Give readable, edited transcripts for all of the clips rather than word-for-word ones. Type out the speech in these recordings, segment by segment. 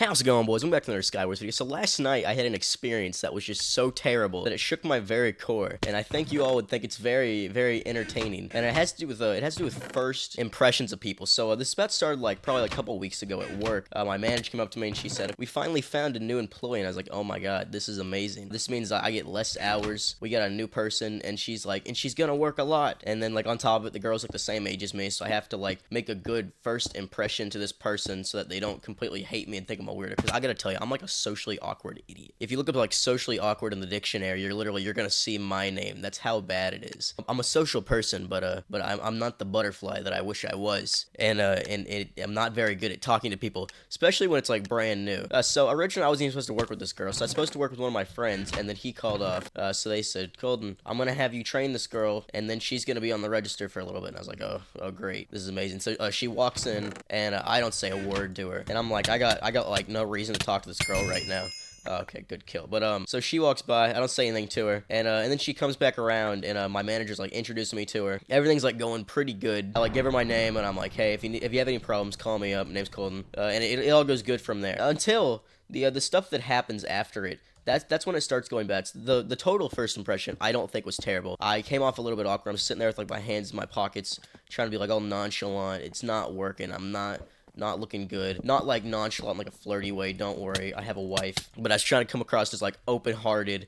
How's it going, boys? Welcome back to another Skywars video. So last night I had an experience that was just so terrible that it shook my very core, and I think you all would think it's very, very entertaining. And it has to do with first impressions of people. So this about started probably a couple weeks ago at work. My manager came up to me and she said, "We finally found a new employee," and I was like, "Oh my god, this is amazing. This means I get less hours. We got a new person, and she's gonna work a lot." And then on top of it, the girl's the same age as me, so I have to make a good first impression to this person so that they don't completely hate me and think I'm a weirdo. Because I gotta tell you, I'm a socially awkward idiot. If you look up socially awkward in the dictionary, you're gonna see my name. That's how bad it is. I'm a social person, but I'm not the butterfly that I wish I was, and I'm not very good at talking to people, especially when it's brand new. So originally I wasn't even supposed to work with this girl, so I was supposed to work with one of my friends, and then he called off. So they said, "Colden, I'm gonna have you train this girl, and then she's gonna be on the register for a little bit." And I was like, "Oh, great, this is amazing." So she walks in, and I don't say a word to her, and I'm like, I got no reason to talk to this girl right now. Okay, good kill. But so she walks by. I don't say anything to her, and then she comes back around, and my manager's introducing me to her. Everything's going pretty good. I give her my name, and I'm like, "Hey, if you have any problems, call me up. My name's Colden." And it all goes good from there until the stuff that happens after it. That's when it starts going bad. The total first impression I don't think was terrible. I came off a little bit awkward. I'm sitting there with my hands in my pockets, trying to be all nonchalant. It's not working. I'm not looking good. Not nonchalant in a flirty way. Don't worry, I have a wife. But I was trying to come across as open-hearted,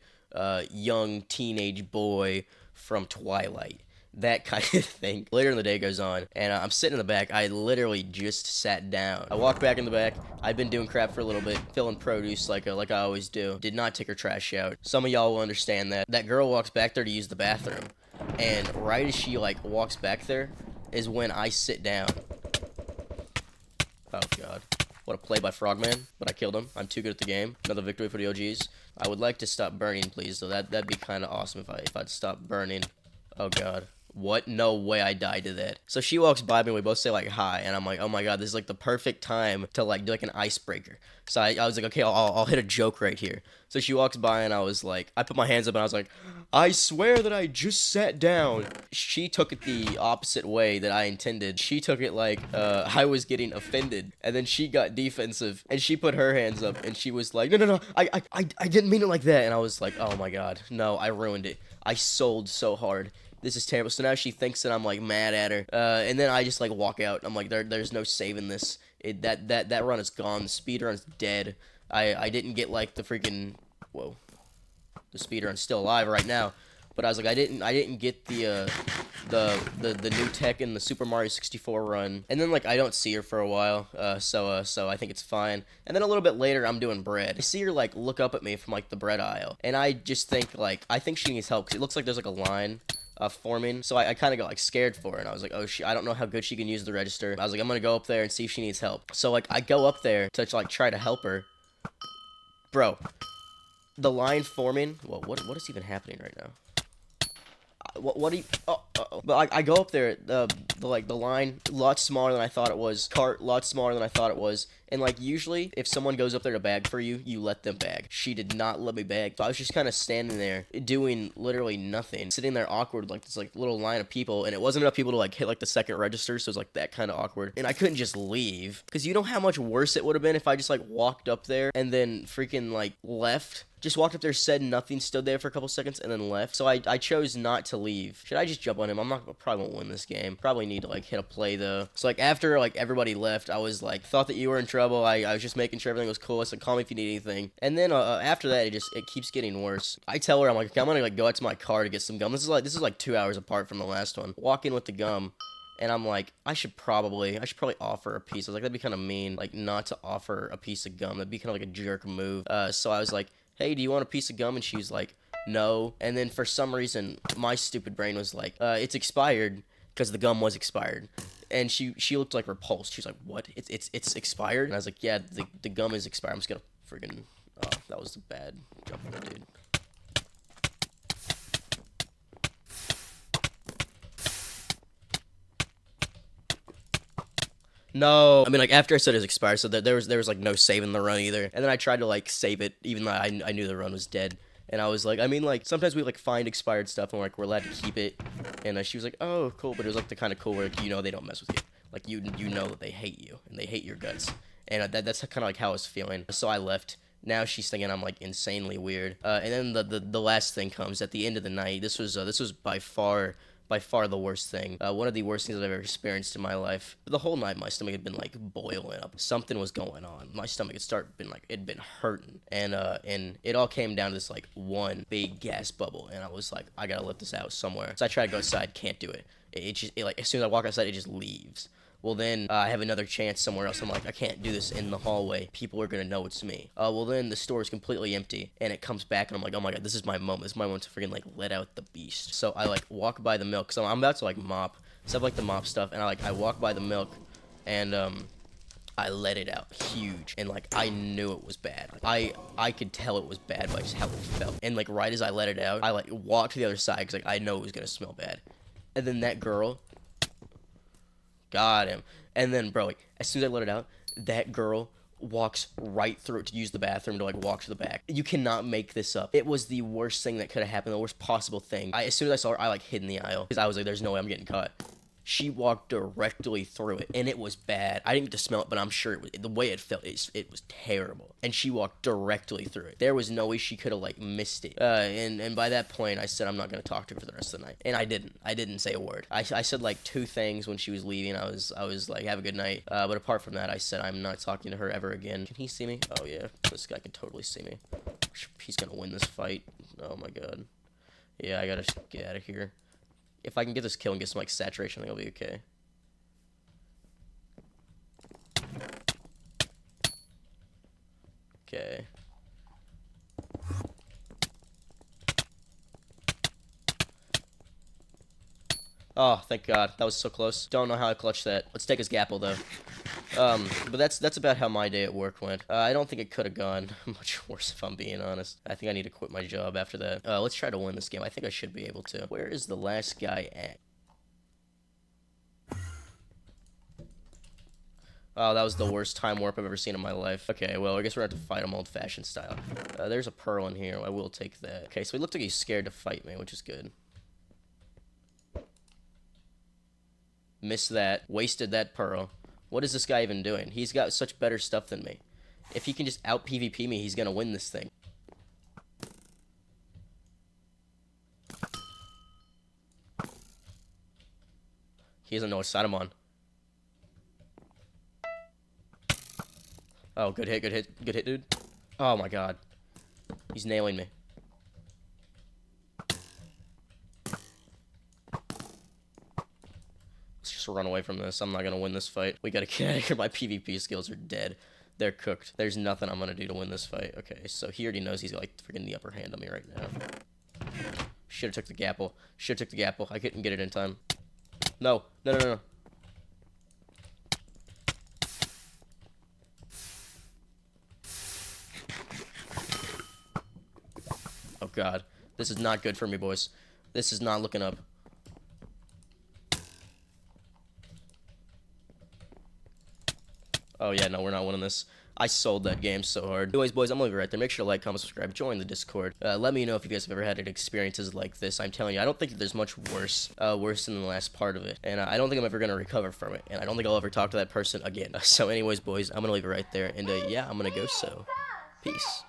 young teenage boy from Twilight. That kind of thing. Later in the day goes on, and I'm sitting in the back. I literally just sat down. I walked back in the back. I've been doing crap for a little bit, filling produce like I always do. Did not take her trash out. Some of y'all will understand that. That girl walks back there to use the bathroom, and right as she walks back there is when I sit down. Oh god. What a play by Frogman, but I killed him. I'm too good at the game. Another victory for the OGs. I would like to stop burning, please, though. That'd be kind of awesome if I'd stop burning. Oh god. What? No way I died to that. So she walks by me, and we both say hi, and I'm like, "Oh my god, this is the perfect time to do an icebreaker." So I was like, "Okay, I'll hit a joke right here." So she walks by, and I was like, I put my hands up, and I was like, "I swear that I just sat down." She took it the opposite way that I intended. She took it I was getting offended, and then she got defensive, and she put her hands up, and she was like, "No, I didn't mean it like that." And I was like, "Oh my god, no, I ruined it. I sold so hard. This is terrible." So now she thinks that I'm mad at her, and then I just walk out. I'm like, there's no saving this. That run is gone. The speed run's dead. I didn't get the freaking whoa. The speedrun's still alive right now, but I was like, I didn't get the new tech in the Super Mario 64 run, and then I don't see her for a while, so I think it's fine. And then a little bit later, I'm doing bread. I see her look up at me from the bread aisle, and I just think I think she needs help because it looks like there's a line forming. So I kind of got scared for her, and I was like, "Oh, I don't know how good she can use the register." I was like, "I'm gonna go up there and see if she needs help." So I go up there to try to help her, bro. The line forming. Well, what is even happening right now? What do you? Oh. But I go up there. The line a lot smaller than I thought it was. Cart a lot smaller than I thought it was. And usually, if someone goes up there to bag for you, you let them bag. She did not let me bag. So I was just kind of standing there, doing literally nothing, sitting there awkward, this little line of people, and it wasn't enough people to hit the second register, so it was that kind of awkward. And I couldn't just leave, because you know how much worse it would have been if I just walked up there and then freaking left. Just walked up there, said nothing, stood there for a couple seconds, and then left. So I chose not to leave. Should I just jump on him? Probably won't win this game. Probably need to hit a play though. So after everybody left, I was thought that you were in trouble. I was just making sure everything was cool. I said, "Call me if you need anything." And then after that, it keeps getting worse. I tell her, I'm like, "Okay, I'm gonna go out to my car to get some gum." This is 2 hours apart from the last one. Walk in with the gum. And I'm like, I should probably offer a piece. I was like, that'd be kind of mean, not to offer a piece of gum. That'd be kind of a jerk move. So I was like, "Hey, do you want a piece of gum?" And she was like, "No." And then for some reason, my stupid brain was like, "It's expired," because the gum was expired. And she looked repulsed. She was like, "What? It's expired?" And I was like, "Yeah, the gum is expired." I'm just gonna friggin'. Oh, that was a bad jump, dude. No, I mean after I said it was expired, so there was no saving the run either. And then I tried to save it, even though I knew the run was dead. And I was like, I mean sometimes we find expired stuff and we're allowed to keep it. And she was like, "Oh, cool," but it was the kind of cool where they don't mess with you. You know that they hate you and they hate your guts. and that's kind of like how I was feeling. So I left. Now she's thinking I'm like insanely weird. And then the last thing comes at the end of the night. This was by far the worst thing. One of the worst things I've ever experienced in my life. The whole night, my stomach had been like boiling up. Something was going on. My stomach had been hurting, and it all came down to this like one big gas bubble, and I was like, I gotta let this out somewhere. So I tried to go outside, can't do it. Like as soon as I walk outside, it just leaves. Well, then I have another chance somewhere else. I'm like, I can't do this in the hallway. People are gonna know it's me. Well, then the store is completely empty, and it comes back, and I'm like, oh my god, this is my moment. This is my moment to freaking like let out the beast. So I like walk by the milk. So I'm about to like mop stuff, like the mop stuff, and I walk by the milk, and I let it out huge, and like I knew it was bad. I could tell it was bad by just how it felt. And like right as I let it out, I like walked to the other side because like I know it was gonna smell bad. And then that girl. Got him. And then, bro, like, as soon as I let it out, that girl walks right through it to use the bathroom to, like, walk to the back. You cannot make this up. It was the worst thing that could have happened, the worst possible thing. As soon as I saw her, I, like, hid in the aisle. Because I was like, there's no way I'm getting caught. She walked directly through it, and it was bad. I didn't get to smell it, but I'm sure it was, the way it felt, it was terrible. And she walked directly through it. There was no way she could have, like, missed it. And by that point, I said I'm not going to talk to her for the rest of the night. And I didn't. I didn't say a word. I said, like, 2 things when she was leaving. I was like, have a good night. But apart from that, I said I'm not talking to her ever again. Can he see me? Oh, yeah. This guy can totally see me. He's going to win this fight. Oh, my God. Yeah, I got to get out of here. If I can get this kill and get some, like, saturation, I think I'll be okay. Okay. Oh, thank God. That was so close. Don't know how I clutched that. Let's take his gapple, though. But that's about how my day at work went. I don't think it could have gone much worse, if I'm being honest. I think I need to quit my job after that. Let's try to win this game. I think I should be able to. Where is the last guy at? Oh, that was the worst time warp I've ever seen in my life. Okay, well, I guess we're going to have to fight him old-fashioned style. There's a pearl in here. I will take that. Okay, so he looked like he's scared to fight me, which is good. Missed that. Wasted that pearl. What is this guy even doing? He's got such better stuff than me. If he can just out-PvP me, he's going to win this thing. He doesn't know what side I'm on. Oh, good hit, good hit, good hit, dude. Oh my God. He's nailing me. Let's just run away from this. I'm not gonna win this fight. We gotta get out of here. My PvP skills are dead. They're cooked. There's nothing I'm gonna do to win this fight. Okay, so he already knows he's got, like, freaking the upper hand on me right now. Should've took the gapple. Should've took the gapple. I couldn't get it in time. No. No, no, no, no. Oh, God. This is not good for me, boys. This is not looking up. Oh, yeah, no, we're not winning this. I sold that game so hard. Anyways, boys, I'm gonna leave it right there. Make sure to like, comment, subscribe, join the Discord. Let me know if you guys have ever had experiences like this. I'm telling you, I don't think that there's much worse than the last part of it. And I don't think I'm ever gonna recover from it. And I don't think I'll ever talk to that person again. So anyways, boys, I'm gonna leave it right there. And yeah, I'm gonna go, so peace.